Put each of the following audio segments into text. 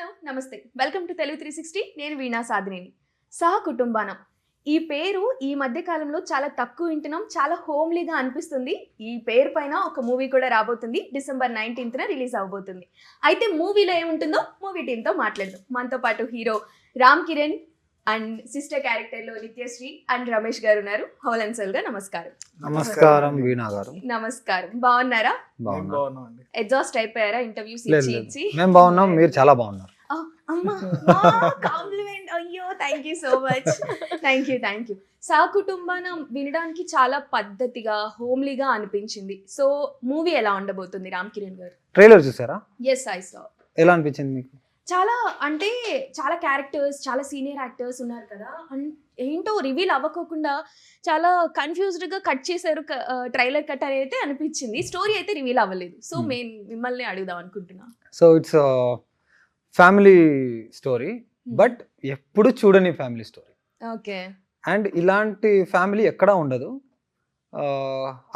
Hello నమస్తే welcome to Telugu 360 నేను వీణా సాధినేని సహ కుటుంబానం ఈ పేరు ఈ మధ్య కాలంలో చాలా తక్కువ వింటున్నాం చాలా హోమ్లీగా అనిపిస్తుంది ఈ పేరు పైన ఒక మూవీ కూడా రాబోతుంది డిసెంబర్ 19th రిలీజ్ అవబోతుంది అయితే మూవీలో ఏముంటుందో మూవీ టీంతో మాట్లాడదాం మనతో పాటు hero Ram Kiran and sister క్యారెక్టర్లో నిత్యశ్రీ అండ్ రమేష్ గారు ఉన్నారు హోల్ అండ్ సోల్ గా నమస్కారం. నమస్కారం వీణా గారు. నమస్కారం. బాగున్నారా? బాగున్నామండి. ఎగ్జాస్ట్ అయిపోయారా ఇంటర్వ్యూస్ ఇచ్చి? మేము బాగున్నాం, మీరు చాలా బాగున్నారు. అమ్మా కాంప్లిమెంట్. అయ్యో thank you so much. Thank you. సహ కుటుంబానం వినడానికి చాలా పద్ధతిగా హోమ్లీగా అనిపించింది. సో మూవీ ఎలా ఉండబోతుంది రామ్ కిరణ్ గారు? ట్రైలర్ చూసారా? Yes I saw. ఎలా అనిపించింది మీకు? చాలా అంటే చాలా క్యారెక్టర్స్ చాలా సీనియర్ యాక్టర్స్ ఉన్నారు కదా, ఏంటో రివీల్ అవ్వకోకుండా చాలా కన్ఫ్యూజ్డ్గా కట్ చేశారు ట్రైలర్ కట్ అని అయితే అనిపించింది. స్టోరీ అయితే రివీల్ అవ్వలేదు. సో మేము మిమ్మల్ని అడుగుదాం అనుకుంటున్నా. So it's family story, but ఎప్పుడు చూడని ఫ్యామిలీ స్టోరీ. ఓకే. అండ్ ఇలాంటి ఫ్యామిలీ ఎక్కడా ఉండదు,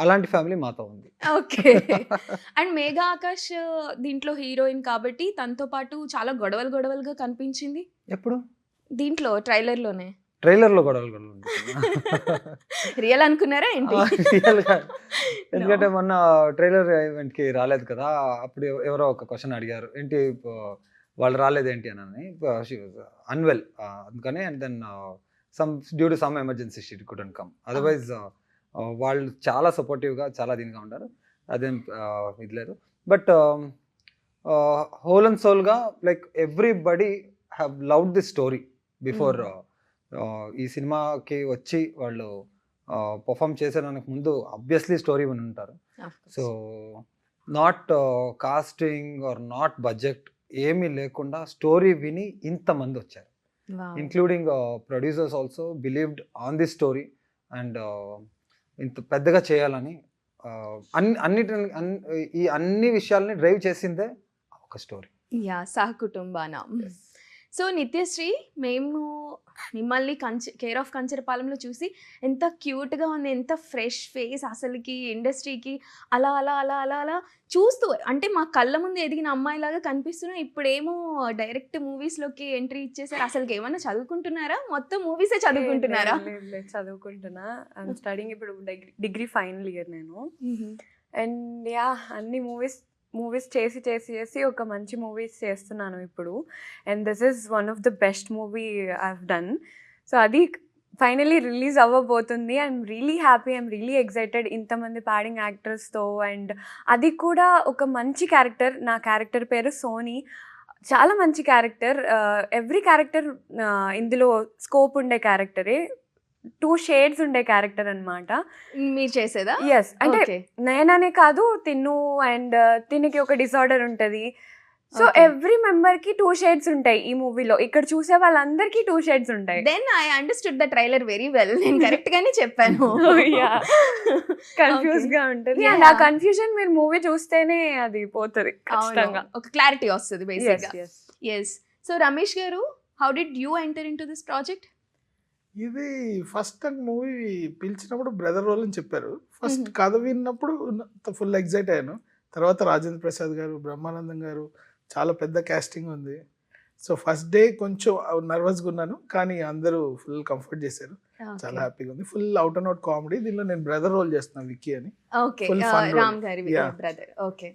అలాంటి ఫ్యామిలీ మాతో ఉంది. ఓకే. అండ్ మేఘా ఆకాష్ దీంట్లో హీరోయిన్ కాబట్టి తనతో పాటు చాలా గొడవలుగా కనిపించింది. ఎప్పుడు? దీంట్లో ట్రైలర్లోనే. ట్రైలర్లో గొడవలు రియల్ అనుకున్నారా ఏంటి? ఎందుకంటే మొన్న ట్రైలర్ ఈవెంట్కి రాలేదు కదా, అప్పుడు ఎవరో ఒక క్వశ్చన్ అడిగారు, ఏంటి వాళ్ళు రాలేదేంటి అని. అన్వెల్ అందుకని, and then due to some emergency she couldn't come. Otherwise వాళ్ళు చాలా సపోర్టివ్గా చాలా దీనిగా ఉంటారు, అదేం ఇది లేదు. బట్ హోల్ అండ్ సోల్గా like everybody have loved this story before. ఈ సినిమాకి వచ్చి వాళ్ళు పర్ఫామ్ చేసేదానికి ముందు ఆబ్వియస్లీ స్టోరీ విని ఉంటారు. So not casting or not budget ఏమీ లేకుండా స్టోరీ విని ఇంతమంది వచ్చారు, including producers also believed on this story. And ఇంత పెద్దగా చేయాలని అన్ని విషయాల్ని డ్రైవ్ చేసిందే ఒక స్టోరీ. యా, సహ కుటుంబాన. సో నిత్యశ్రీ, మేము మిమ్మల్ని కేర్ ఆఫ్ కంచరపాలెంలో చూసి ఎంత క్యూట్గా ఉంది, ఎంత ఫ్రెష్ ఫేస్, అసలుకి ఇండస్ట్రీకి అలా అలా అలా అలా అలా చూస్తూ అంటే మా కళ్ళ ముందు ఎదిగిన అమ్మాయిలాగా కనిపిస్తున్నా. ఇప్పుడేమో డైరెక్ట్ మూవీస్లోకి ఎంట్రీ ఇచ్చేసారు. అసలుకి ఏమన్నా చదువుకుంటున్నారా? మొత్తం మూవీసే చదువుకుంటున్నారా? చదువుకుంటున్నా. ఐఎమ్ స్టడీయింగ్ ఇప్పుడు డిగ్రీ ఫైనల్ ఇయర్ నేను. అండ్ యా, అన్ని మూవీస్ చేసి ఒక మంచి మూవీస్ చేస్తున్నాను ఇప్పుడు. And this is one of the best movie I have done. So అది ఫైనలీ రిలీజ్ అవ్వబోతుంది. I'm really happy, I'm really excited ఇంతమంది ప్యాడింగ్ యాక్టర్స్తో. అండ్ అది కూడా ఒక మంచి క్యారెక్టర్. నా క్యారెక్టర్ పేరు సోనీ. చాలా మంచి క్యారెక్టర్. ఎవ్రీ క్యారెక్టర్ ఇందులో స్కోప్ ఉండే క్యారెక్టరే. 2 షేడ్స్ ఉండే క్యారెక్టర్ అనమాట మీరు చేసేదా? ఎస్, అంటే నేననే కాదు, తిను అండ్ తినికి ఒక డిసార్డర్ ఉంటుంది. సో ఎవ్రీ మెంబర్ కి 2 షేడ్స్ ఉంటాయి ఈ మూవీలో. ఇక్కడ చూసే వాళ్ళందరికీ 2 షేడ్స్ ఉంటాయి. Then I understood the trailer very well. నేను కరెక్ట్ గానే చెప్పాను. కన్ఫ్యూజ్ గా ఉంటుంది. అండ్ ఆ కన్ఫ్యూజన్ మీరు మూవీ చూస్తేనే అది పోతుంది, ఖచ్చితంగా ఒక క్లారిటీ వస్తుంది బేసిక్ గా. ఎస్. సో రమేష్ గారు, how did you enter in to this project? ఇది ఫస్ట్ నాకు మూవీ పిలిచినప్పుడు బ్రదర్ రోల్ అని చెప్పారు. ఫస్ట్ కథ విన్నప్పుడు ఫుల్ ఎగ్జైట్ అయ్యాను. తర్వాత రాజేంద్ర ప్రసాద్ గారు, బ్రహ్మానందం గారు, చాలా పెద్ద క్యాస్టింగ్ ఉంది. సో ఫస్ట్ డే కొంచెం నర్వస్గా ఉన్నాను, కానీ అందరూ ఫుల్ కంఫర్ట్ చేశారు. చాలా హ్యాపీగా ఉంది. Full out and out comedy. దీనిలో నేను బ్రదర్ రోల్ చేస్తున్నాను, విక్కీ అని. ఓకే, రామ్ గారి బ్రదర్. ఓకే.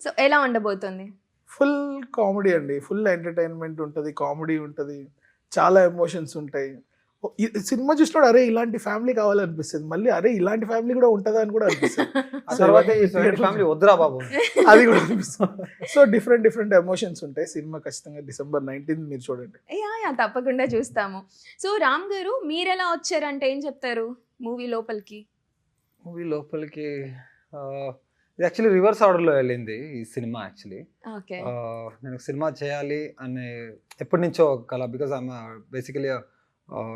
సో ఎలా ఉండబోతుంది? ఫుల్ కామెడీ అండి, ఫుల్ ఎంటర్టైన్మెంట్ ఉంటుంది, కామెడీ ఉంటుంది, చాలా ఎమోషన్స్ ఉంటాయి. సినిమా చూసినప్పుడు అరే ఇలాంటి ఫ్యామిలీ కావాలనిపిస్తుంది, మళ్ళీ అరే ఇలాంటి ఫ్యామిలీ కూడా ఉంటుందా అని కూడా అనిపిస్తుంది. అది కూడా అనిపిస్తుంది. సో డిఫరెంట్ ఎమోషన్స్ ఉంటాయి. సినిమా ఖచ్చితంగా డిసెంబర్ 19th మీరు చూడండి. యా, తప్పకుండా చూస్తాము. సో రామ్ గారు, మీరు ఎలా వచ్చారంటే ఏం చెప్తారు మూవీ లోపలికి? ఇది యాక్చువల్లీ రివర్స్ ఆర్డర్లో వెళ్ళింది ఈ సినిమా. యాక్చువల్లీ నేను సినిమా చేయాలి అనే ఎప్పటి నుంచో కల, because I'm basically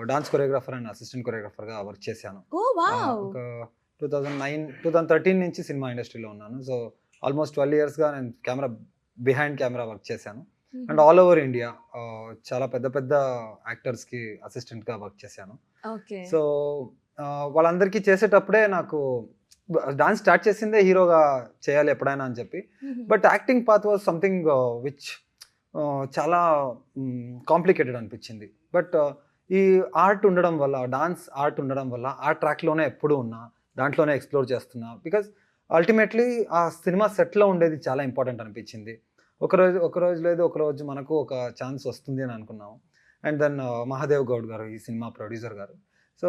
dance choreographer and assistant కొరియోగ్రాఫర్గా వర్క్ చేశాను. ఒక 2013 నుంచి సినిమా ఇండస్ట్రీలో ఉన్నాను. సో ఆల్మోస్ట్ 12 yearsగా నేను బిహైండ్ కెమెరా వర్క్ చేశాను. అండ్ ఆల్ ఓవర్ ఇండియా చాలా పెద్ద యాక్టర్స్కి అసిస్టెంట్గా వర్క్ చేశాను. సో వాళ్ళందరికీ చేసేటప్పుడే నాకు డాన్స్ స్టార్ట్ చేసిందే హీరోగా చేయాలి ఎప్పుడైనా అని చెప్పి. But acting path was something which చాలా కాంప్లికేటెడ్ అనిపించింది. బట్ ఈ ఆర్ట్ ఉండడం వల్ల, డాన్స్ ఆర్ట్ ఉండడం వల్ల ఆ ట్రాక్లోనే ఎప్పుడూ ఉన్నా, దాంట్లోనే ఎక్స్ప్లోర్ చేస్తున్నా. బికాజ్ అల్టిమేట్లీ ఆ సినిమా సెట్లో ఉండేది చాలా ఇంపార్టెంట్ అనిపించింది. ఒకరోజు లేదు ఒకరోజు మనకు ఒక ఛాన్స్ వస్తుంది అని అనుకున్నాము. అండ్ దెన్ మహాదేవ్ గౌడ్ గారు ఈ సినిమా ప్రొడ్యూసర్ గారు, సో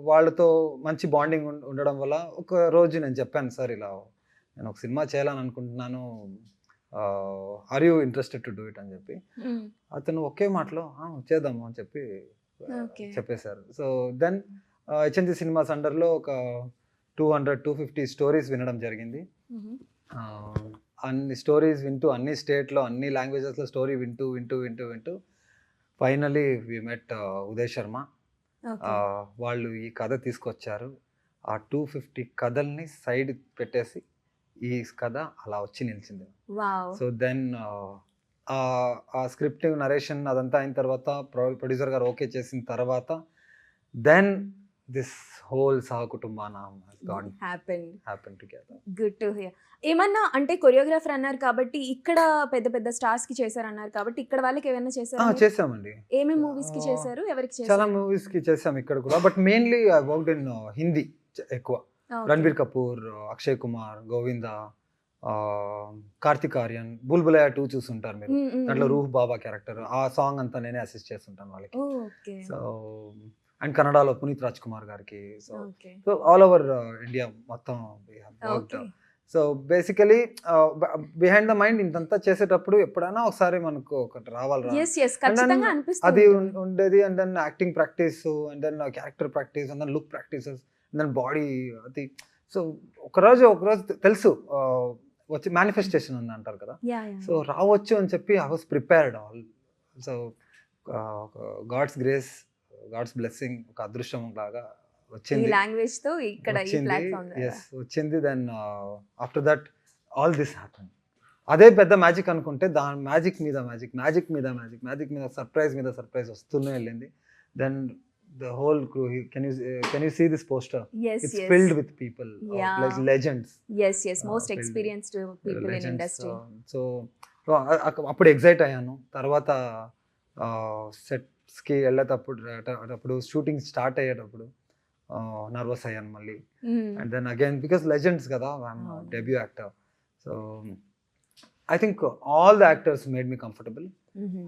వాళ్ళతో మంచి బాండింగ్ ఉండడం వల్ల ఒక రోజు నేను చెప్పాను, సార్ ఇలా నేను ఒక సినిమా చేయాలని అనుకుంటున్నాను, are you interested to do it అని చెప్పి. అతను ఒకే మాటలో చేద్దాము అని చెప్పి చెప్పేశారు. సో దెన్ హెచ్ఎన్జి సినిమాస్ అండర్లో ఒక 200-250 స్టోరీస్ వినడం జరిగింది. అన్ని స్టోరీస్ వింటూ, అన్ని స్టేట్లో అన్ని లాంగ్వేజెస్లో స్టోరీ వింటూ ఫైనలీ వి మెట్ ఉదయ్ శర్మ. వాళ్ళు ఈ కథ తీసుకొచ్చారు. ఆ 250 కథల్ని సైడ్ పెట్టేసి ఈ కథ అలా వచ్చి నిలిచింది. సో దెన్ ఆ స్క్రిప్ట్ నరేషన్ అదంతా అయిన తర్వాత, ప్రొడ్యూసర్ గారు ఓకే చేసిన తర్వాత, then this whole Sahakutumbanam happen together. Good to hear. ఏమన్నా అంటే కొరియోగ్రాఫర్ అన్నారు కాబట్టి ఇక్కడ పెద్ద పెద్ద స్టార్స్ కి చేశారు అన్నారు కాబట్టి ఇక్కడ వాళ్ళకి ఏమైనా చేశారు? చేసామండి. ఏమేమి మూవీస్ కి చేశారు, ఎవరికి చేశారు? చాలా మూవీస్ కి చేసాం ఇక్కడ కూడా. But mainly I worked in Hindi ఎక్కువ. రణబీర్ కపూర్, అక్షయ్ కుమార్, గోవిందా, కార్తిక్ ఆర్యన్, బుల్బులయా 2 చూసుంటారు మీరు. దాంట్లో రూహ్ బాబా క్యారెక్టర్, ఆ సాంగ్ అంతా నేనే అసిస్ట్ చేస్తుంటాను వాళ్ళకి. సో అండ్ కన్నడలో పునీత్ రాజ్ కుమార్ గారికి. సో ఆల్ ఓవర్ ఇండియా మొత్తం. So basically behind the mind ఇంతంతా చేసేటప్పుడు ఎప్పుడైనా ఒకసారి మనకు ఒకటి రావాలి, అది ఉండేది. And then acting practice, and then character practice, and then look practices, and then body అది. సో ఒకరోజు తెలుసు వచ్చి మేనిఫెస్టేషన్ ఉంది అంటారు కదా. సో రావచ్చు అని చెప్పి I was prepared all. So god's grace, god's blessing, ఒక అదృష్టం లాగా వచ్చింది. వచ్చింది. Then after that all this happen. అదే పెద్ద మ్యాజిక్ అనుకుంటే దాని మ్యాజిక్ మీద సర్ప్రైజ్ వస్తూనే వెళ్ళింది. Then the whole crew, can you see this poster? It's filled with people, like legends. Yes, most experienced people in industry. So appudu excite ayyanu. Tarvata sets ki వెళ్ళేటప్పుడు shooting start అయ్యేటప్పుడు nervous అయ్యాను మళ్ళీ. And then again because legends కదా, I'm debut actor. So I think all the actors made me comfortable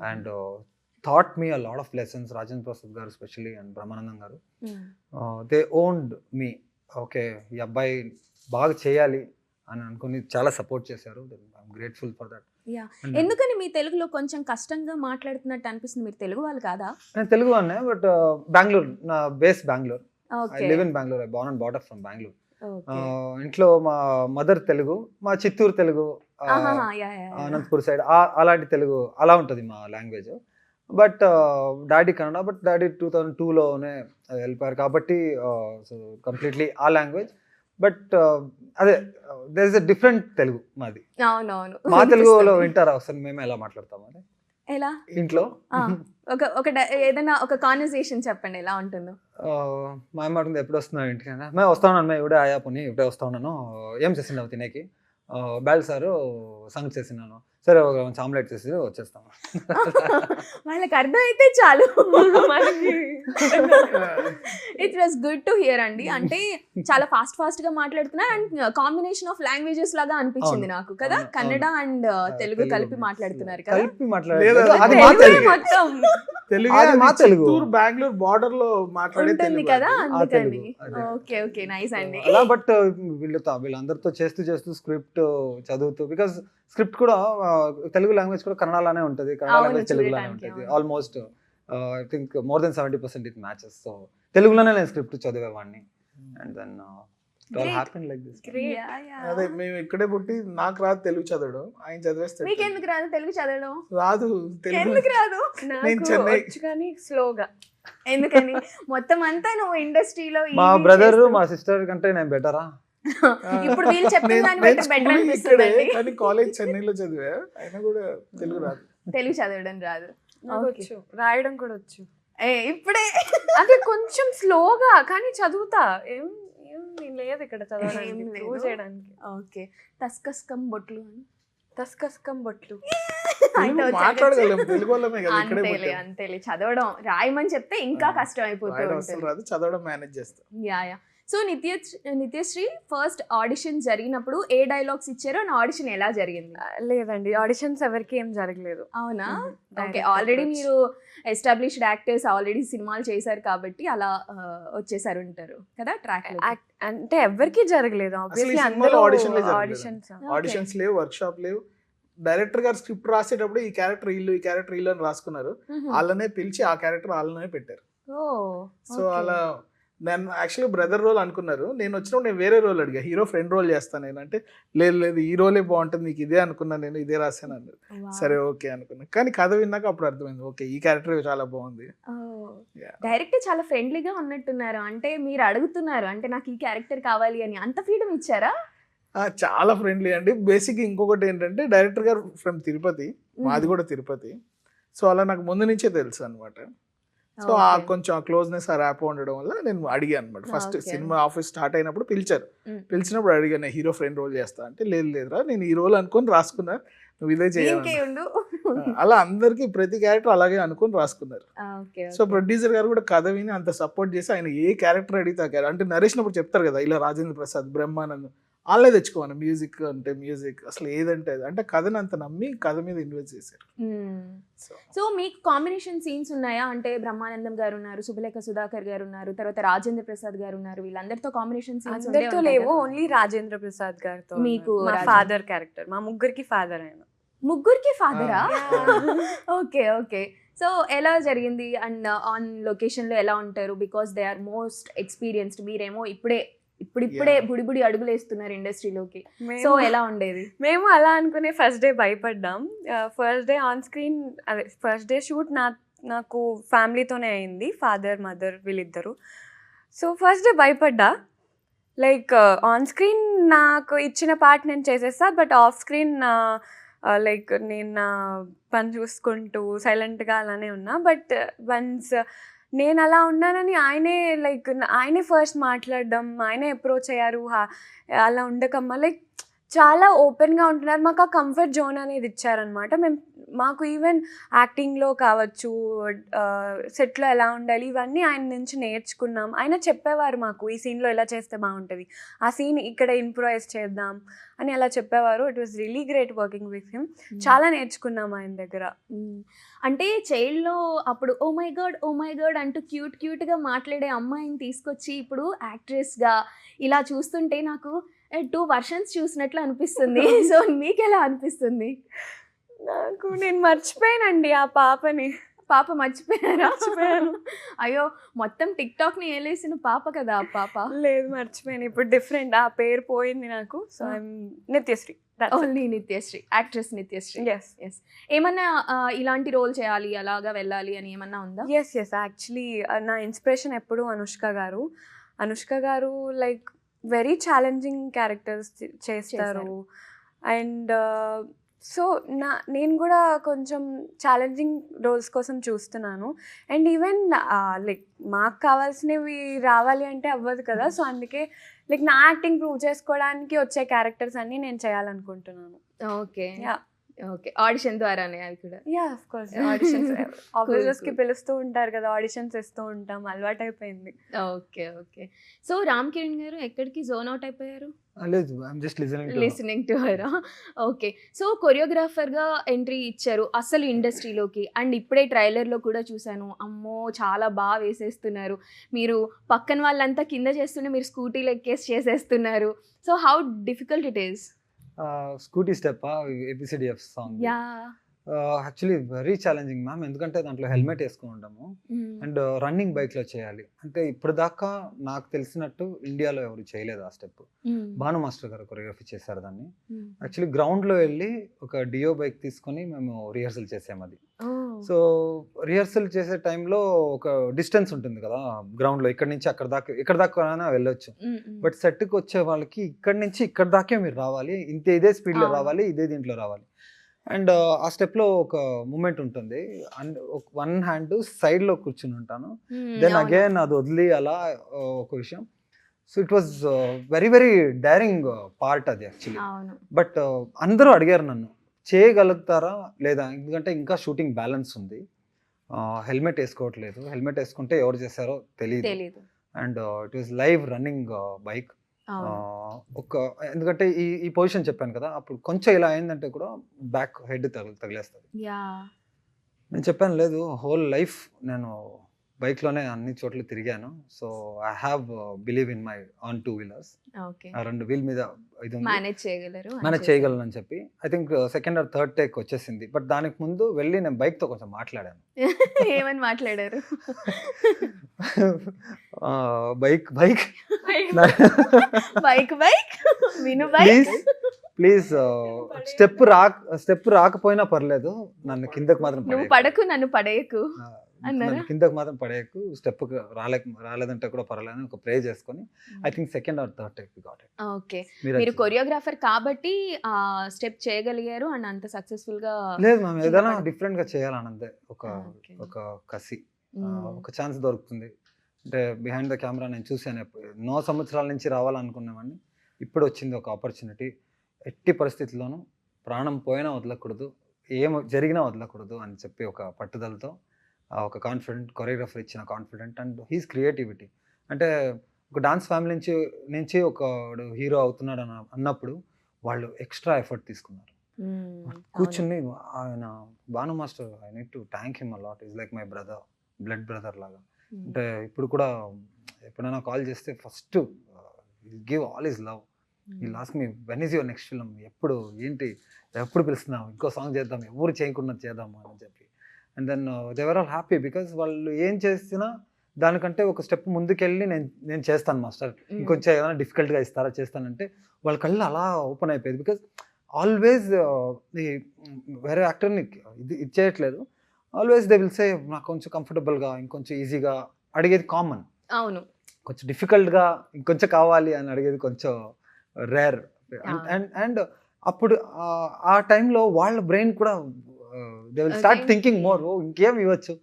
and taught me a lot of lessons. Rajendra Prasad garu especially and Brahmanandam garu, they owned me. Okay, ఈ అబ్బాయి బాగా చేయాలి అని అనుకుని చాలా support చేశారు. I'm grateful for that. ఎందుకని మీ తెలుగులో కొంచెం కష్టంగా మాట్లాడుతున్నట్టు అనిపిస్తుంది? మీరు తెలుగు వాళ్ళు కాదా? నేను తెలుగు అన్నే, బట్ బెంగళూరు, నా base Bengaluru. I live in Bengaluru. I born and bought up from Bengaluru. ఇంట్లో మా మదర్ తెలుగు, మా చిత్తూరు తెలుగు, అనంతపూర్ సైడ్ అలాంటి తెలుగు అలా ఉంటుంది మా language. But daddy Kannada, but daddy 2002లోనే వెళ్ళిపోయారు కాబట్టి సో కంప్లీట్లీ ఆ లాంగ్వేజ్. బట్ అదే there is a different Telugu మాది. అవునవును. మా తెలుగులో వింటారా ఒకసారి మేము ఎలా మాట్లాడతాం అని? ఎలా ఇంట్లో ఒక ఏదైనా ఒక కాన్వర్సేషన్ చెప్పండి, ఎలా ఉంటుందో. మా అమ్మ అడుగుతుంది, ఎప్పుడు వస్తున్నావు ఇంటికి? మేము వస్తా ఉన్నాను, మేము ఇప్పుడే ఆయా పోనీ ఇప్పుడే వస్తా ఉన్నాను. ఏం చేసినావు తినేకి? బ్యాల్ సారు సంగతి చేసినాను. సరే ఒక ఆమ్లెట్ చేసి వచ్చేస్తాం. వాళ్ళకి అర్థం అయితే చాలు. It was good to here అండి. అంటే చాలా ఫాస్ట్ గా మాట్లాడుతున్నారు అండ్ కాంబినేషన్ ఆఫ్ లాంగ్వేజెస్ లాగా అనిపించింది నాకు కదా. కన్నడ అండ్ తెలుగు కలిపి మాట్లాడుతున్నారు కదా. చిత్తూరు బెంగళూరు బార్డర్ లో మాట్లాడుతుంది కదా, అందుకని. ఓకే నైస్ అండి. అలా బట్ వీళ్ళందరితో చేస్తూ స్క్రిప్ట్ చదువుతూ, బికాస్ స్క్రిప్ట్ కూడా తెలుగు లాంగ్వేజ్ కూడా కన్నడలానే ఉంటుంది, కన్నడ లాంగ్వేజ్ తెలుగులానే ఉంటుంది. Almost I think more then 70% it matches. So తెలుగులోనే నేను స్క్రిప్ట్ చదివేవాడిని. And then it all happen like this. అదే మేము ఇక్కడే పుట్టి నాకు రాదు తెలుగు చదవడం, ఆయన చదివేస్తాడు. మీకు ఎందుకు రాదు తెలుగు చదవడం? రాదు తెలుగు. ఎందుకు రాదు? నేను చెన్నై కానీ స్లోగా. ఎందుకని? మొత్తం అంతా నువ్వు ఇండస్ట్రీలో. మా బ్రదర్ మా సిస్టర్ కంటే నేను బెటరా? ఇప్పుడు వీళ్ళు చెప్పిన దాన్ని బట్టి బెటర్ అనిపిస్తుంది. కానీ కాలేజ్ చెన్నైలో చదివా, అయినా కూడా తెలుగు రాదు. తెలుగు చదవడం రాదు, రాయడం కూడా వచ్చు. ఇప్పుడే అంటే కొంచెం స్లోగా, కానీ చదువుతా. ఏం లేదు ఇక్కడ చదవడానికి, చేయడానికి. ఓకే. తస్కస్కం బొట్లు. తస్కస్కం బొట్లు అయితే వచ్చాక మాట్లాడగలం తెలుగు వాళ్ళమే కదా ఇక్కడే అంతేలే పుట్టాం. అంతేలే చదవడం రాయమని చెప్తే ఇంకా కష్టం అయిపోతూ రాయడం ఉంటుంది. అసలు రాదు, చదవడం మేనేజ్ చేస్తాం. Yeah. So Nithyasree first audition జరిగినప్పుడు ఏ డైలాగ్స్ ఇచ్చారో నా ఆడిషన్ ఎలా జరిగింది? లేదండి, ఆడిషన్స్ ఎవరికి ఏం జరగలేదు. అవునా? Okay, Direct already approach. మీరు ఎస్టాబ్లిష్డ్ యాక్టర్స్, ఆల్రెడీ సినిమాలు చేశారు కాబట్టి అలా వచ్చేసారు ఉంటారు కదా ట్రాక్ లో. అంటే ఎవరికి జరగలేదు. ఈ ఆబ్వియస్లీ సినిమాలో అందరూ auditionలే జరగలేదు. ఆడిషన్స్. ఆడిషన్స్ లేవు, వర్క్ షాప్ లేవు. డైరెక్టర్ గారు స్క్రిప్ట్ రాసేటప్పుడు ఈ క్యారెక్టర్ ఇల్లు, ఈ క్యారెక్టర్ ఇల్లు అని రాసుకున్నారు. వాళ్ళనే పిలిచి ఆ క్యారెక్టర్ వాళ్ళనే పెట్టారు. సో అలా నేను యాక్చువల్లీ బ్రదర్ రోల్ అనుకున్నారు. నేను వచ్చినప్పుడు నేను వేరే రోల్ అడిగా, హీరో ఫ్రెండ్ రోల్ చేస్తాను నేను అంటే, లేదు లేదు ఈ రోలే బాగుంటుంది, నీకు ఇదే అనుకున్నాను, నేను ఇదే రాశాను అన్నారు. సరే ఓకే అనుకున్నాను. కానీ కథ విన్నాక అప్పుడు అర్థమైంది, ఓకే ఈ క్యారెక్టర్ చాలా బాగుంది. Yeah. డైరెక్ట్ చాలా ఫ్రెండ్లీగా ఉన్నట్టున్నారు. అంటే మీరు అడుగుతున్నారు అంటే నాకు ఈ క్యారెక్టర్ కావాలి అని, అంత ఫ్రీడమ్ ఇచ్చారా? చాలా ఫ్రెండ్లీ అండి. బేసిక్ ఇంకొకటి ఏంటంటే డైరెక్టర్ గారు ఫ్రమ్ తిరుపతి, మాది కూడా తిరుపతి. సో అలా నాకు ముందు నుంచే తెలుసు అనమాట. సో ఆ కొంచెం ఆ క్లోజ్నెస్, ఆ ర్యాప్ ఉండడం వల్ల నేను అడిగాను అనమాట. ఫస్ట్ సినిమా ఆఫీస్ స్టార్ట్ అయినప్పుడు పిలిచారు. పిలిచినప్పుడు అడిగాను, హీరో ఫ్రెండ్ రోల్ చేస్తా అంటే, లేదు లేదురా నేను ఈ రోల్ అనుకొని రాసుకున్నా, నువ్వు ఇదే చేయాలి. అలా అందరికి ప్రతి క్యారెక్టర్ అలాగే అనుకొని రాసుకున్నారు. సో ప్రొడ్యూసర్ గారు కూడా కథ విని అంత సపోర్ట్ చేసి ఆయన ఏ క్యారెక్టర్ అడిగితే ఆ క్యారెక్టర్, అంటే నరేష్నప్పుడు చెప్తారు కదా ఇలా రాజేంద్ర ప్రసాద్, బ్రహ్మానందం వాళ్ళే తెచ్చుకోవాలి. మ్యూజిక్ అంటే మ్యూజిక్, అసలు ఏదంటే అది, అంటే కథని అంత నమ్మి కథ మీద ఇన్వెస్ట్ చేశారు. సో మీకు కాంబినేషన్ సీన్స్ ఉన్నాయా? అంటే బ్రహ్మానందం గారు ఉన్నారు, శుభలేఖ సుధాకర్ గారు ఉన్నారు, తర్వాత రాజేంద్ర ప్రసాద్ గారు ఉన్నారు, వీళ్ళందరితో కాంబినేషన్ సీన్స్ అందరితో లేవు, ఓన్లీ రాజేంద్ర ప్రసాద్ గారితో. మీకు మా ఫాదర్ క్యారెక్టర్, మా ముగ్గురికి ఫాదర్ ఆయన. ముగ్గురికి ఫాదరా? Okay okay. సో ఎలా జరిగింది? అండ్ ఆన్ లొకేషన్ లో ఎలా ఉంటారు? Because they are most experienced, మీరేమో ఇప్పుడిప్పుడే బుడి అడుగులు వేస్తున్నారు ఇండస్ట్రీలోకి. సో ఎలా ఉండేది? మేము అలా అనుకునే ఫస్ట్ డే భయపడ్డాం. ఫస్ట్ డే ఆన్ స్క్రీన్, అదే ఫస్ట్ డే షూట్ నాకు ఫ్యామిలీతోనే అయింది, ఫాదర్ మదర్ వీళ్ళిద్దరు. సో ఫస్ట్ డే భయపడ్డా. లైక్ ఆన్ స్క్రీన్ నాకు ఇచ్చిన పార్ట్ నేను చేసేస్తా, బట్ ఆఫ్ స్క్రీన్ లైక్ నేను నా పని చూసుకుంటూ సైలెంట్గా అలానే ఉన్నా. బట్ వన్స్ నేను అలా ఉన్నానని ఆయనే ఫస్ట్ మాట్లాడడం, ఆయనే అప్రోచ్ అయ్యారు. అలా ఉండకమ్మా, లైక్ చాలా ఓపెన్గా ఉంటున్నారు. మాకు ఆ కంఫర్ట్ జోన్ అనేది ఇచ్చారనమాట. మాకు ఈవెన్ యాక్టింగ్లో కావచ్చు, సెట్లో ఎలా ఉండాలి, ఇవన్నీ ఆయన నుంచి నేర్చుకున్నాం. ఆయన చెప్పేవారు మాకు, ఈ సీన్లో ఎలా చేస్తే బాగుంటుంది, ఆ సీన్ ఇక్కడ ఇంప్రూవైజ్ చేద్దాం అని అలా చెప్పేవారు. It was really great working with him. చాలా నేర్చుకున్నాం ఆయన దగ్గర. అంటే చైల్డ్లో అప్పుడు ఓ మై గాడ్ అంటూ క్యూట్గా మాట్లాడే అమ్మాయిని తీసుకొచ్చి ఇప్పుడు యాక్ట్రెస్గా ఇలా చూస్తుంటే నాకు 2 వర్షన్స్ చూసినట్లు అనిపిస్తుంది. సో మీకు ఎలా అనిపిస్తుంది? నేను మర్చిపోయానండి ఆ పాపని. పాప మర్చిపోయారా? అయ్యో, మొత్తం టిక్టాక్ని ఏలేసిన పాప కదా ఆ పాప. లేదు, మర్చిపోయాను. ఇప్పుడు డిఫరెంట్, ఆ పేరు పోయింది నాకు. So I'm Nithyashree. Only Nithyashree, actress Nithyashree. Yes. ఏమన్నా ఇలాంటి రోల్ చేయాలి, అలాగా వెళ్ళాలి అని ఏమన్నా ఉందా? ఎస్ యాక్చువల్లీ నా ఇన్స్పిరేషన్ ఎప్పుడు అనుష్క గారు లైక్ వెరీ ఛాలెంజింగ్ క్యారెక్టర్స్ చేస్తారు. అండ్ సో నేను కూడా కొంచెం ఛాలెంజింగ్ రోల్స్ కోసం చూస్తున్నాను. అండ్ ఈవెన్ లైక్ మాకు కావాల్సినవి రావాలి అంటే అవ్వదు కదా. సో అందుకే లైక్ నా యాక్టింగ్ ప్రూవ్ చేసుకోవడానికి వచ్చే క్యారెక్టర్స్ అన్నీ నేను చేయాలనుకుంటున్నాను. Okay okay. ఆడిషన్ ద్వారానే అవి కూడా? ఆఫ్ కోర్స్, ఆడిషన్స్ ఆఫీసర్స్కి పిలుస్తూ ఉంటారు కదా, ఆడిషన్స్ ఇస్తూ ఉంటాం, అలవాటు అయిపోయింది. Okay okay. So Ram Charan గారు ఎక్కడికి జోన్ అవుట్ అయిపోయారు? లేదు, I'm just listening to her. Okay. So కొరియోగ్రాఫర్గా ఎంట్రీ ఇచ్చారు అసలు ఇండస్ట్రీలోకి. అండ్ ఇప్పుడే ట్రైలర్లో కూడా చూశాను, అమ్మో చాలా బాగా వేసేస్తున్నారు. మీరు పక్కన వాళ్ళంతా కింద చేస్తుంటే మీరు స్కూటీలు ఎక్కేసి చేసేస్తున్నారు. So how difficult it is? Scooty step ABCDF song actually very challenging ma'am. ఎందుకంటే దాంట్లో హెల్మెట్ వేసుకుని ఉంటాము అండ్ రన్నింగ్ బైక్లో చేయాలి. అంటే ఇప్పుడు దాకా నాకు తెలిసినట్టు ఇండియాలో ఎవరు చేయలేదు ఆ స్టెప్. భాను మాస్టర్ గారు కొరియోగ్రఫీ చేశారు దాన్ని. యాక్చువల్లీ గ్రౌండ్లో వెళ్ళి ఒక డియో బైక్ తీసుకొని మేము రిహర్సల్ చేసాము అది. సో రిహర్సల్ చేసే టైంలో ఒక డిస్టెన్స్ ఉంటుంది కదా గ్రౌండ్లో, ఇక్కడ నుంచి ఇక్కడ దాకా వెళ్ళొచ్చు. బట్ సెట్కి వచ్చే వాళ్ళకి ఇక్కడ నుంచి ఇక్కడ దాకే మీరు రావాలి, ఇదే స్పీడ్లో రావాలి, ఇదే దీంట్లో రావాలి. అండ్ ఆ స్టెప్లో ఒక మూమెంట్ ఉంటుంది, అండ్ వన్ హ్యాండ్ సైడ్లో కూర్చుని ఉంటాను, దెన్ అగైన్ అది వదిలి అలా ఒక విషయం. So it was very very daring part అది యాక్చువల్లీ. బట్ అందరూ అడిగారు నన్ను, చేయగలుగుతారా లేదా, ఎందుకంటే ఇంకా షూటింగ్ బ్యాలెన్స్ ఉంది. హెల్మెట్ వేసుకోవట్లేదు, హెల్మెట్ వేసుకుంటే ఎవరు చేశారో తెలియదు. తెలీదు. And it was live running bike. అవును. ఒక ఎందుకంటే ఈ పొజిషన్ చెప్పాను కదా, అప్పుడు కొంచెం ఇలా అయిందంటే కూడా బ్యాక్ హెడ్ తగిలేస్తుంది. యా. నేను చెప్పాను లేదు, హోల్ లైఫ్ నేను బైక్లోనే అన్ని చోట్ల తిరిగాను. So I have believe in my on 2 wheelers. Okay. ఆ 2 వీల్ మీద ఇది ఉంది, మేనేజ్ చేయగలరు అని మేనేజ్ చేశారు. చేయగలను అని చెప్పి I think second or third take వచ్చేసింది. బట్ దానికి ముందు వెళ్ళి నేను బైక్తో కొంచెం మాట్లాడాను. ఏమని మాట్లాడారు? బైక్ బైక్ బైక్ బైక్ విను బైక్. ప్లీజ్ స్టెప్ రాకపోయినా పర్లేదు, నన్ను కిందకు మాత్రం నువ్వు పడేయకు. పడకు నన్ను పడేయకు అన్నారా? నన్ను కిందకు మాత్రం పడేయకు, స్టెప్ రాలేదంటే కూడా పర్లేదు ఒక ప్రే చేసుకొని I think second or third take got it. Okay. మీరు కొరియోగ్రాఫర్ కాబట్టి ఆ స్టెప్ చేయగలిగారు అండ్ అంత సక్సెస్ఫుల్ గా. లేదు మ్యామ్, ఏదైనా పడ- డిఫరెంట్ గా చేయాలనంతే ఒక కసి, ఒక ఛాన్స్ దొరుకుతుంది. అంటే బిహైండ్ ద కెమెరా నేను చూసాను, ఎన్నో సంవత్సరాల నుంచి రావాలనుకునేవాడిని, ఇప్పుడు వచ్చింది ఒక ఆపర్చునిటీ. ఎట్టి పరిస్థితుల్లోనూ ప్రాణం పోయినా వదలకూడదు, ఏం జరిగినా వదలకూడదు అని చెప్పి ఒక పట్టుదలతో, ఒక కాన్ఫిడెంట్ కొరియోగ్రాఫర్ ఇచ్చిన కాన్ఫిడెంట్ అండ్ హీస్ క్రియేటివిటీ. అంటే ఒక డాన్స్ ఫ్యామిలీ నుంచి ఒక హీరో అవుతున్నాడు అన్నప్పుడు వాళ్ళు ఎక్స్ట్రా ఎఫర్ట్ తీసుకున్నారు. కూర్చుని ఆయన Bhanu master, I need to thank him a lot. Is like my brother, blood brother లాగా. అంటే ఇప్పుడు కూడా ఎప్పుడైనా కాల్ చేస్తే first give all is love. ఈ లాస్ట్ మీ when is your next film, ఎప్పుడు ఏంటి, ఎప్పుడు పిలుస్తున్నాం, ఇంకో సాంగ్ చేద్దాం, ఎవరు చేయకుండా చేద్దాం అని చెప్పి. And then they were all happy because వాళ్ళు ఏం చేసినా దానికంటే ఒక స్టెప్ ముందుకెళ్ళి నేను చేస్తాను మాస్టర్, ఇంకొంచెం ఏదైనా డిఫికల్ట్గా ఇస్తారా చేస్తానంటే వాళ్ళ కళ్ళు అలా ఓపెన్ అయిపోయేది. బికాస్ ఆల్వేస్ వేరే యాక్టర్ని ఇది చేయట్లేదు, ఆల్వేస్ దే విల్ సే నాకు కొంచెం కంఫర్టబుల్గా ఇంకొంచెం ఈజీగా అడిగేది కామన్. అవును. కొంచెం డిఫికల్ట్గా ఇంకొంచెం కావాలి అని అడిగేది కొంచెం రేర్. అండ్ అప్పుడు ఆ టైంలో వాళ్ళ బ్రెయిన్ కూడా they will start thinking more, ఇంకేం ఇవ్వచ్చు,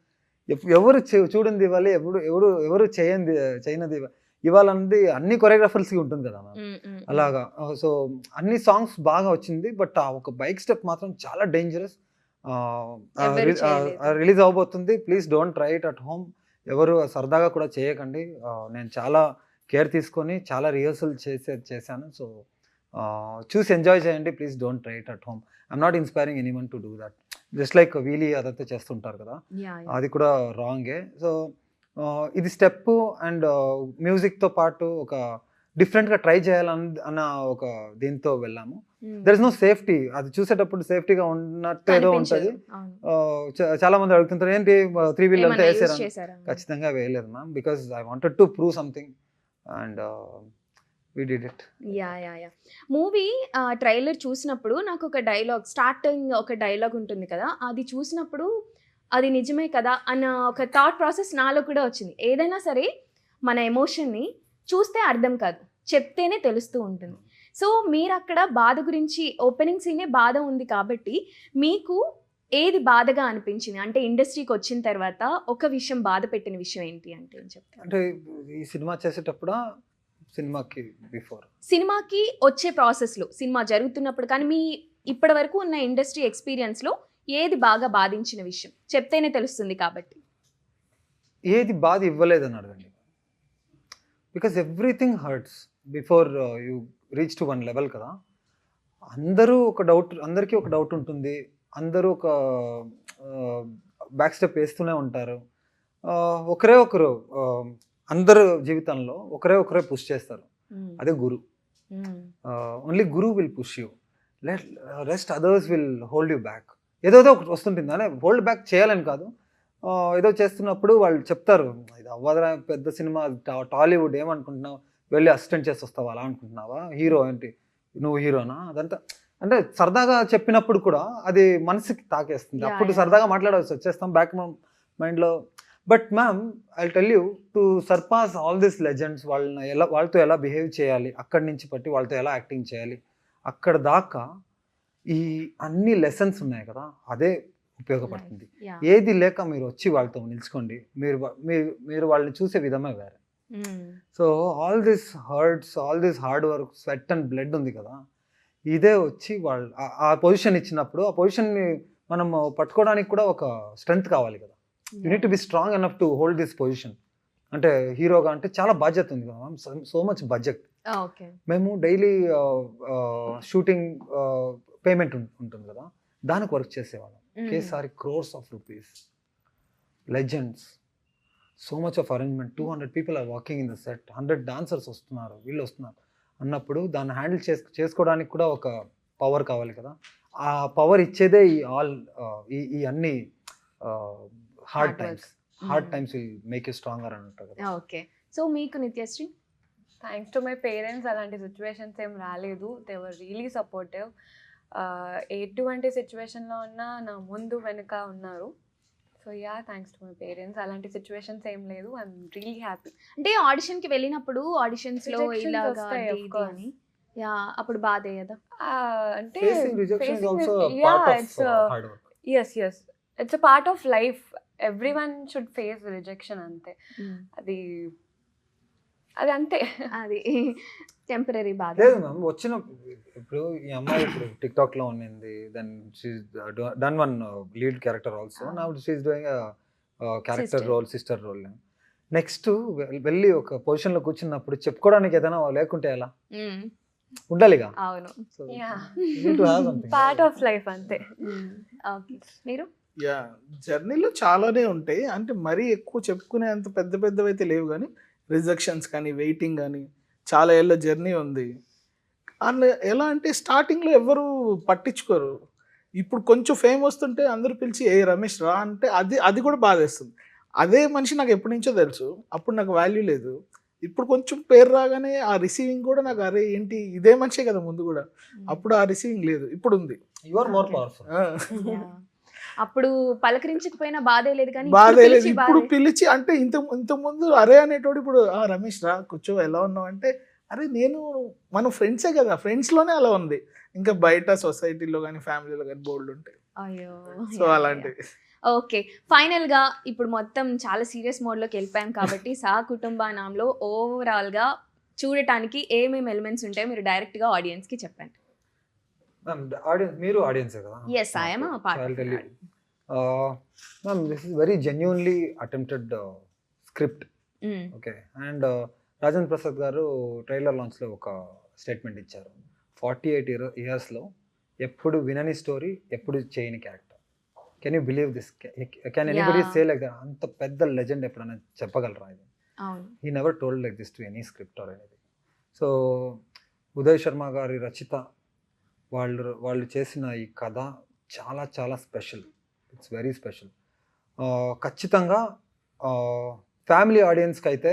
ఎవరు చూడండి ఇవ్వాలి, ఎవరు చేయనది ఇవ్వాలన్నది అన్ని కొరియోగ్రాఫర్స్కి ఉంటుంది కదా అలాగా. సో అన్ని సాంగ్స్ బాగా వచ్చింది, బట్ ఆ ఒక బైక్ స్టెప్ మాత్రం చాలా డేంజరస్. రిలీజ్ అవబోతుంది, please don't try it at home. ఎవరు సరదాగా కూడా చేయకండి. నేను చాలా కేర్ తీసుకొని చాలా రిహర్సల్ చేశాను. సో చూసి ఎంజాయ్ చేయండి, please don't try it at home. I'm not inspiring anyone to do that. Just like wheelie అదంతా చేస్తుంటారు కదా, అది కూడా రాంగే. సో ఇది స్టెప్ అండ్ మ్యూజిక్తో పాటు ఒక డిఫరెంట్గా ట్రై చేయాలన్న ఒక దీంతో వెళ్ళాము. దర్ ఇస్ నో సేఫ్టీ, అది చూసేటప్పుడు సేఫ్టీగా ఉన్నట్టు ఏదో ఉంటుంది. చాలా మంది అడుగుతుంటారు ఏంటి 3 వీలర్ అంతా వేసారా? ఖచ్చితంగా వేయలేదు ma'am, because I wanted to prove something and we did it. Yeah. Movie trailer చూసినప్పుడు నాకు ఒక డైలాగ్, స్టార్టింగ్ ఒక డైలాగ్ ఉంటుంది కదా, అది చూసినప్పుడు అది నిజమే కదా అన్న ఒక థాట్ ప్రాసెస్ నాలో కూడా వచ్చింది. ఏదైనా సరే మన ఎమోషన్ని చూస్తే అర్థం కాదు, చెప్తేనే తెలుస్తూ ఉంటుంది. సో మీరు అక్కడ బాధ గురించి, ఓపెనింగ్ సీనే బాధ ఉంది కాబట్టి మీకు ఏది బాధగా అనిపించింది? అంటే ఇండస్ట్రీకి వచ్చిన తర్వాత ఒక విషయం బాధ పెట్టిన విషయం ఏంటి అంటే ఏం చెప్తారు? అంటే ఈ సినిమా చేసేటప్పుడు సినిమాకి బిఫోర్, సినిమాకి వచ్చే ప్రాసెస్లో, సినిమా జరుగుతున్నప్పుడు, కానీ మీ ఇప్పటి వరకు ఉన్న ఇండస్ట్రీ ఎక్స్పీరియన్స్లో ఏది బాగా బాధించిన విషయం? చెప్తేనే తెలుస్తుంది కాబట్టి. ఏది బాధ ఇవ్వలేదని అడగండి, because everything hurts before you reach to one level కదా. అందరికీ ఒక డౌట్ ఉంటుంది, అందరూ ఒక బ్యాక్ స్టెప్ వేస్తూనే ఉంటారు. ఒకరు అందరు జీవితంలో ఒకరే పుష్ చేస్తారు, అదే గురు. Only guru will push you, rest others will hold you back. ఏదో ఒకటి వస్తుంటుంది అనే హోల్డ్ బ్యాక్ చేయాలని కాదు, ఏదో చేస్తున్నప్పుడు వాళ్ళు చెప్తారు ఇది అవ్వదురా, పెద్ద సినిమా, టాలీవుడ్, ఏమనుకుంటున్నావు, వెళ్ళి అసిస్టెంట్ చేసి వస్తావా, అలా అనుకుంటున్నావా, హీరో ఏంటి నువ్వు హీరోనా, అదంతా అంటే సరదాగా చెప్పినప్పుడు కూడా అది మనసుకి తాకేస్తుంది. అప్పుడు సరదాగా మాట్లాడవచ్చు, వచ్చేస్తాం బ్యాక్ మైండ్లో. But ma'am I tell you, to surpass all this legends, వాళ్ళతో ఎలా బిహేవ్ చేయాలి, అక్కడి నుంచి పట్టి వాళ్ళతో ఎలా యాక్టింగ్ చేయాలి, అక్కడ దాకా ఈ అన్ని లెసన్స్ ఉన్నాయి కదా, అదే ఉపయోగపడుతుంది. ఏది లేక మీరు వచ్చి వాళ్ళతో నిలుచుకోండి, మీరు వాళ్ళని చూసే విధమే వేరే. So all this hurts, all this hard work, sweat and blood ఉంది కదా, ఇదే వచ్చి వాళ్ళు ఆ పొజిషన్ ఇచ్చినప్పుడు ఆ పొజిషన్ని మనం పట్టుకోవడానికి కూడా ఒక స్ట్రెంగ్త్ కావాలి కదా. You need to be strong enough to hold this position. అంటే హీరోగా అంటే చాలా బాధ్యత ఉంది కదా, సో మచ్ బడ్జెట్. ఓకే. మేము డైలీ షూటింగ్ పేమెంట్ ఉంటుంది కదా, దానికి వర్క్ చేసేవాళ్ళం. ఒకేసారి crores of rupees, legends, so much of arrangement, 200 people are working in the set, 100 dancers వస్తున్నారు, వీళ్ళు వస్తున్నారు అన్నప్పుడు దాన్ని హ్యాండిల్ చేసుకోవడానికి కూడా ఒక పవర్ కావాలి కదా. ఆ పవర్ ఇచ్చేదే ఈ అన్ని hard times will make you stronger అని అంటారు కదా. ఓకే. సో మీకు Nithyasree? Thanks to my parents అలాంటి సిచ్యువేషన్స్ ఏం రాలేదు. They were really supportive. ఎటువంటి సిచ్యువేషన్లో ఉన్నా నా ముందు వెనుక ఉన్నారు. So yeah, thanks to my parents. అలాంటి సిచ్యువేషన్స్ ఏం లేదు. I'm really happy. అంటే ఆడిషన్కి వెళ్ళినప్పుడు ఆడిషన్స్లో Rejections ఇలాగా వస్తాయి, అది of ఇది course. అని, యా అప్పుడు బాధే కదా. అంటే Facing rejection is facing also it- a yeah, part of it's a- hard work. yes, it's a part of life. Everyone should face rejection అంతే. అది అంతే. అది టెంపరీ బాధ. లేదు మ్యామ్, వచ్చిన ఇప్పుడు ఈ అమ్మాయి ఇప్పుడు టిక్టాక్ లో ఉన్నింది, then she done one lead character also. Now she doing character Sister. Role, sister role. Next వెళ్ళి ఒక పొజిషన్ లో కూర్చున్నప్పుడు చెప్పుకోవడానికి ఏదైనా లేకుంటే ఎలా ఉండాలిగా. అవును. So, Yeah. you need to have something. Part of life అంతే. ఓకే. మీరు? యా, జర్నీలో చాలానే ఉంటాయి. అంటే మరీ ఎక్కువ చెప్పుకునే అంత పెద్ద పెద్దవి అయితే లేవు, కానీ రిజెక్షన్స్ కానీ వెయిటింగ్ కానీ చాలా ఏళ్ళ జర్నీ ఉంది. అండ్ ఎలా అంటే స్టార్టింగ్లో ఎవరు పట్టించుకోరు. ఇప్పుడు కొంచెం ఫేమ్ వస్తుంటే అందరూ పిలిచి ఏ రమేష్ రా అంటే అది కూడా బాధేస్తుంది. అదే మనిషి నాకు ఎప్పటి నుంచో తెలుసు, అప్పుడు నాకు వాల్యూ లేదు. ఇప్పుడు కొంచెం పేరు రాగానే ఆ రిసీవింగ్ కూడా నాకు అరే ఏంటి ఇదే మనిషే కదా ముందు కూడా, అప్పుడు ఆ రిసీవింగ్ లేదు, ఇప్పుడు ఉంది. You are more powerful. అప్పుడు పలకరించకపోయినా బాధే లేదు, కానీ బాధ ఇప్పుడు లేదు. పిలిచి ఇప్పుడు బాధే. పిలిచి అంటే ఇంత ముందు అరే అనేటోడు ఇప్పుడు రమేష్ రా కూర్చో ఎలా ఉన్నావు అంటే అరే మనం ఫ్రెండ్సే కదా, ఫ్రెండ్స్లోనే అలా ఉంది. ఇంకా బయట సొసైటీలో కానీ ఫ్యామిలీలో కానీ బోల్డ్ ఉంటాయి. అయ్యో. సో అలాంటివి. ఓకే, ఫైనల్ గా ఇప్పుడు మొత్తం చాలా సీరియస్ మోడ్ లోకి వెళ్ళిపోయాం కాబట్టి సహ కుటుంబానంలో ఓవరాల్ గా చూడటానికి ఏమేమి ఎలిమెంట్స్ ఉంటాయో మీరు డైరెక్ట్ గా ఆడియన్స్ కి చెప్పండి. మీరు ఆడియన్సే కదా. Yes, I am a part of I'll tell you. it. Ma'am, this is very genuinely attempted script. Okay. And Rajendra Prasad గారు ట్రైలర్ లాంచ్లో ఒక స్టేట్మెంట్ ఇచ్చారు. 48 yearsలో ఎప్పుడు వినని స్టోరీ, ఎప్పుడు చేయని character. Can you believe this? Can anybody say like that? అంత పెద్ద legend ఎప్పుడైనా చెప్పగలరా ఇది? అవును. He never told like this to any script or anything. So Uday Sharma గారి రచిత వాళ్ళు చేసిన ఈ కథ చాలా చాలా స్పెషల్. It's very special. ఖచ్చితంగా ఫ్యామిలీ ఆడియన్స్కి అయితే,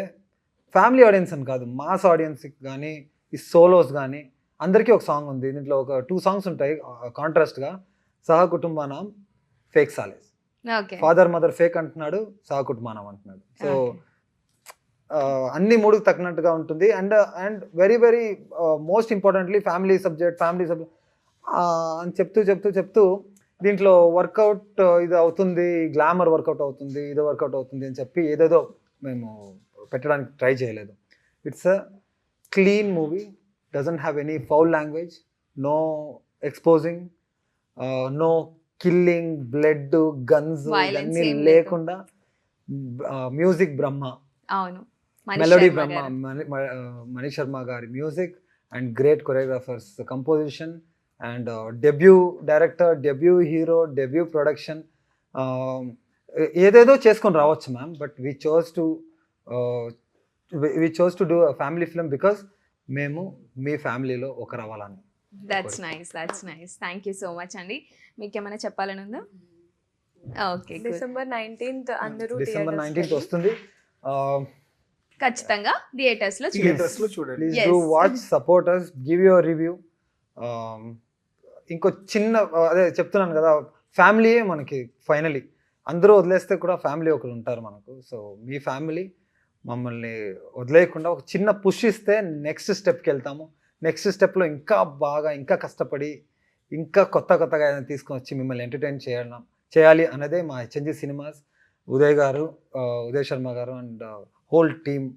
ఫ్యామిలీ ఆడియన్స్ అని కాదు, మాస్ ఆడియన్స్కి కానీ, ఈ సోలోస్ కానీ అందరికీ ఒక సాంగ్ ఉంది. దీంట్లో ఒక 2 songs ఉంటాయి కాంట్రాస్ట్గా. సహ కుటుంబానం, ఫేక్ సాలేస్. ఓకే. ఫాదర్ మదర్ ఫేక్ అంటున్నాడు, సహ కుటుంబానం అంటున్నాడు. సో అన్ని మూడుకు తగినట్టుగా ఉంటుంది. And very very most importantly family subject అని చెప్తూ దీంట్లో వర్కౌట్ ఇది అవుతుంది, గ్లామర్ వర్కౌట్ అవుతుంది, ఇది వర్కౌట్ అవుతుంది అని చెప్పి ఏదేదో మేము పెట్టడానికి ట్రై చేయలేదు. It's a clean movie, doesn't have any foul language, no exposing, no killing, blood, guns Violence ఇవన్నీ ఏం లేకుండా. మ్యూజిక్ బ్రహ్మ, అవును, మెలోడీ శర్మ బ్రహ్మ, గారు. మనీష్ శర్మ గారి music and great choreographers composition and debut director, debut hero, debut production. ఏదేదో చేసుకొని రావచ్చు ma'am, but we chose to do a family film because మేము మీ ఫ్యామిలీలో ఒకరు అవ్వాలని. That's nice. Thank you so much అండి. మీకు ఏమైనా చెప్పాలని ఉందా? ఓకే, December 19th అందరూ December theatres 19th కి వస్తుంది. ఖచ్చితంగా థియేటర్స్ లో చూడండి. థియేటర్స్లో చూడండి. Please Yes. Do watch, support us, give your review. ఇంకో చిన్న అదే చెప్తున్నాను కదా, ఫ్యామిలీయే మనకి ఫైనలీ. అందరూ వదిలేస్తే కూడా ఫ్యామిలీ ఒకరు ఉంటారు మనకు. సో మీ ఫ్యామిలీ మమ్మల్ని వదిలేయకుండా ఒక చిన్న పుష్ ఇస్తే నెక్స్ట్ స్టెప్కి వెళ్తాము. నెక్స్ట్ స్టెప్లో ఇంకా బాగా, ఇంకా కష్టపడి, ఇంకా కొత్తగా ఏదైనా తీసుకొని వచ్చి మిమ్మల్ని ఎంటర్టైన్ చేయాలి అన్నదే మా హెచ్ఎన్జీ సినిమాస్, ఉదయ్ గారు, ఉదయ్ శర్మ గారు అండ్ హోల్ టీమ్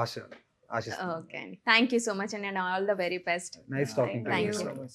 ఆశిస్తున్నాను. ఓకే అండి, థ్యాంక్ యూ సో మచ్ అండి, and all the very best. Nice talking. Thank you.